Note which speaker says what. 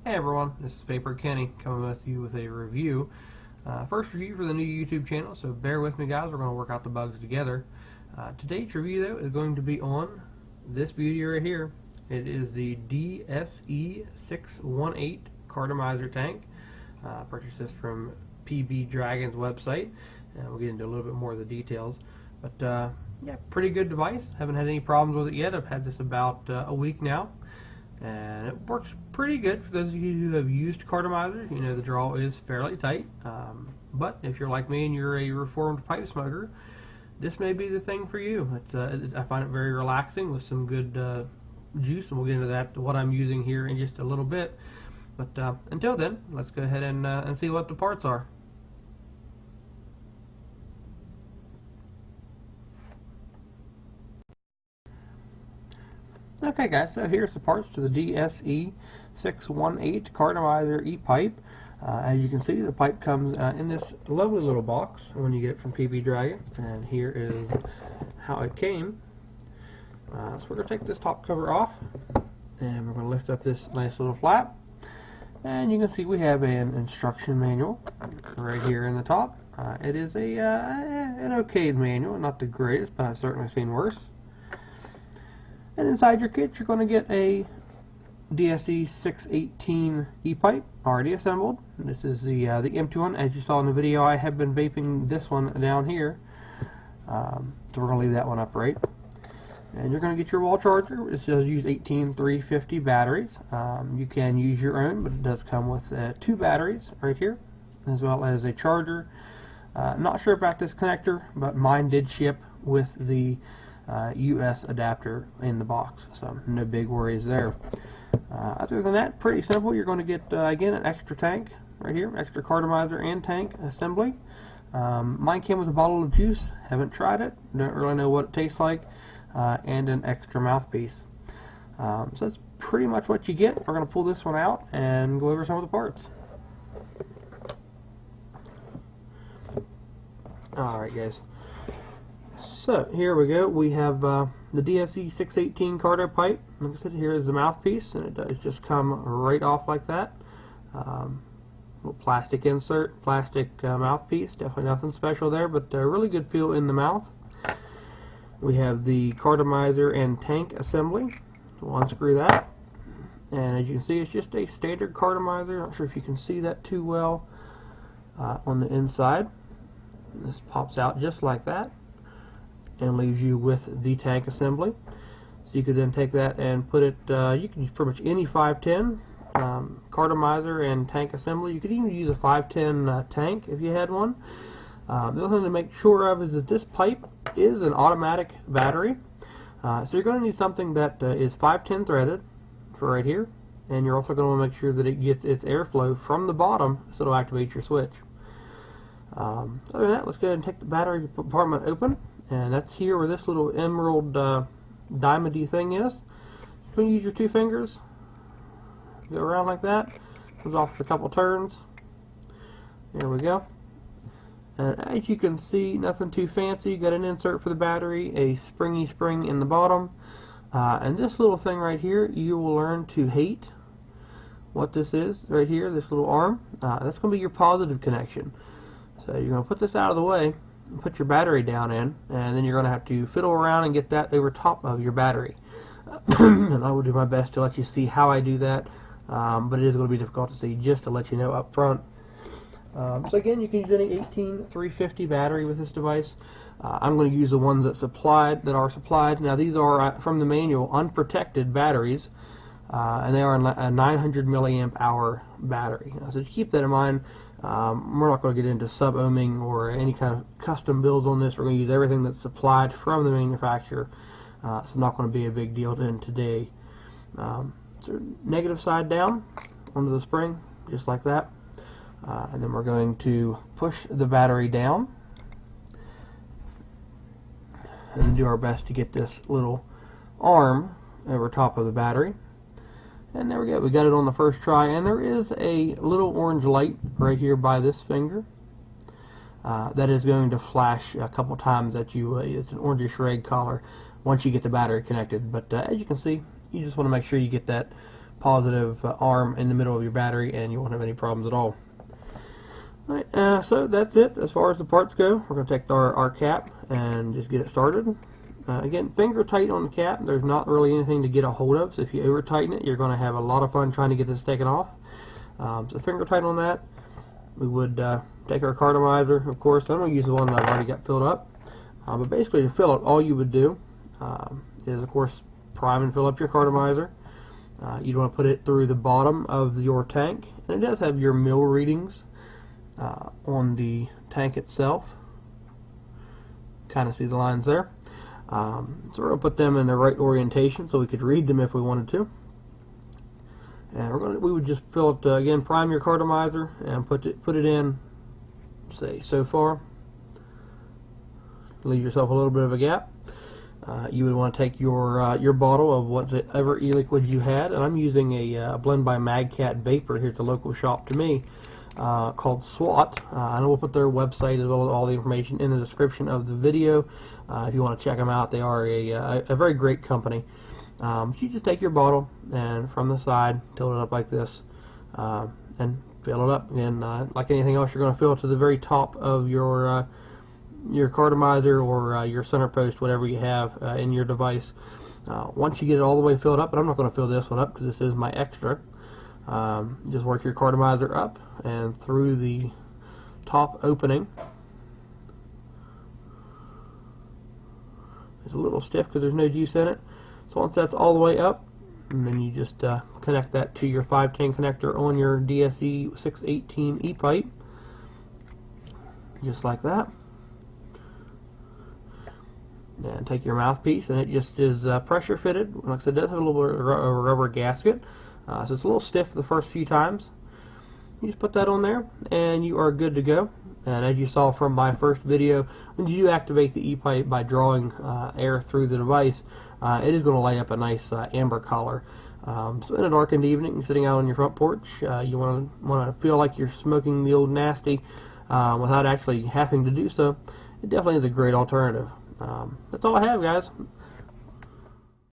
Speaker 1: Hey everyone, this is VaperKen coming with you with a review. First review for the new YouTube channel, so bear with me guys, we're going to work out the bugs together. Today's review though is going to be on this beauty right here. It is the DSE 618 Cartomizer tank. Purchased this from PB Dragon's website, and we'll get into a little bit more of the details. But yeah, pretty good device. Haven't had any problems with it yet. I've had this about a week now, and it works pretty good. For those of you who have used Cartomizers, you know the draw is fairly tight, but if you're like me and you're a reformed pipe smoker, this may be the thing for you. I find it very relaxing with some good juice, and we'll get into that, what I'm using here in just a little bit. But until then, let's go ahead and see what the parts are. Okay guys, so here's the parts to the DSE 618 Cartomizer E-pipe. As you can see, the pipe comes in this lovely little box when you get it from PB Dragon, and here is how it came. So we're going to take this top cover off, and we're going to lift up this nice little flap, and you can see we have an instruction manual right here in the top. It is an okay manual, not the greatest, but I've certainly seen worse. And inside your kit, you're going to get a DSE 618 E-pipe already assembled. This is the empty one. As you saw in the video, I have been vaping this one down here, so we're going to leave that one upright. And you're going to get your wall charger. It does use 18350 batteries. You can use your own, but it does come with 2 batteries right here, as well as a charger. Not sure about this connector, but mine did ship with the US adapter in the box, so no big worries there. Other than that, pretty simple. You're going to get again an extra tank right here, extra Cartomizer and tank assembly. Mine came with a bottle of juice. Haven't tried it, don't really know what it tastes like, and an extra mouthpiece. So that's pretty much what you get. We're going to pull this one out and go over some of the parts. Alright guys, so here we go. We have the DSE 618 Carto pipe. Like I said, here is the mouthpiece, and it does just come right off like that. Little plastic insert, plastic mouthpiece. Definitely nothing special there, but a really good feel in the mouth. We have the Cartomizer and tank assembly. We'll unscrew that, and as you can see, it's just a standard Cartomizer. Not sure if you can see that too well on the inside. This pops out just like that and leaves you with the tank assembly. So you could then take that and put it, you can use pretty much any 510 Cartomizer and tank assembly. You could even use a 510 tank if you had one. The other thing to make sure of is that this pipe is an automatic battery. So you're going to need something that is 510 threaded for right here, and you're also going to want to make sure that it gets its airflow from the bottom so it'll activate your switch. Other than that, let's go ahead and take the battery compartment open, and that's here where this little emerald diamondy thing is. You're going to use your 2 fingers, go around like that, comes off with a couple turns. There we go. And as you can see, nothing too fancy. You got an insert for the battery, a springy spring in the bottom, and this little thing right here, you will learn to hate what this is right here, this little arm. That's going to be your positive connection. So you're going to put this out of the way and put your battery down in, and then you're going to have to fiddle around and get that over top of your battery. And I will do my best to let you see how I do that, but it is going to be difficult to see, just to let you know up front. So again, you can use any 18350 battery with this device. I'm going to use the ones that are supplied. Now these are from the manual, unprotected batteries, and they are a 900 milliamp hour battery. So keep that in mind. We're not going to get into sub-ohming or any kind of custom builds on this. We're going to use everything that's supplied from the manufacturer. It's not going to be a big deal in today. So negative side down onto the spring, just like that. And then we're going to push the battery down and do our best to get this little arm over top of the battery. And there we go, we got it on the first try, and there is a little orange light right here by this finger that is going to flash a couple times at you. It's an orangish red color once you get the battery connected, but as you can see, you just want to make sure you get that positive arm in the middle of your battery, and you won't have any problems at all. Alright, so that's it as far as the parts go. We're going to take our cap and just get it started. Again, finger tight on the cap. There's not really anything to get a hold of, so if you over tighten it, you're going to have a lot of fun trying to get this taken off. So finger tight on that. We would take our cartomizer, of course. I'm going to use the one that I've already got filled up. But basically, to fill it, all you would do is, of course, prime and fill up your cartomizer. You'd want to put it through the bottom of your tank, and it does have your mil readings on the tank itself. Kind of see the lines there. So we're going to put them in the right orientation so we could read them if we wanted to. And we would just fill it again. Prime your cartomizer and put it in, say, so far. Leave yourself a little bit of a gap. You would want to take your bottle of whatever e-liquid you had, and I'm using a blend by Magcat Vapor here at the local shop to me, called SWAT. And we'll put their website as well as all the information in the description of the video. If you want to check them out, they are a very great company. You just take your bottle and from the side tilt it up like this, and fill it up. And like anything else, you're going to fill it to the very top of your cartomizer or your center post, whatever you have in your device. Once you get it all the way filled up, but I'm not going to fill this one up because this is my extra, just work your cartomizer up and through the top opening. It's a little stiff because there's no juice in it. So once that's all the way up, and then you just connect that to your 510 connector on your DSE 618 e-pipe, just like that. And take your mouthpiece, and it just is pressure fitted. Like I said, it does have a little bit of a rubber gasket, so it's a little stiff the first few times. You just put that on there, and you are good to go. And as you saw from my first video, when you do activate the e-pipe by drawing air through the device, it is going to light up a nice amber color. So in a darkened evening, sitting out on your front porch, you want to feel like you're smoking the old nasty without actually having to do so. It definitely is a great alternative. That's all I have, guys.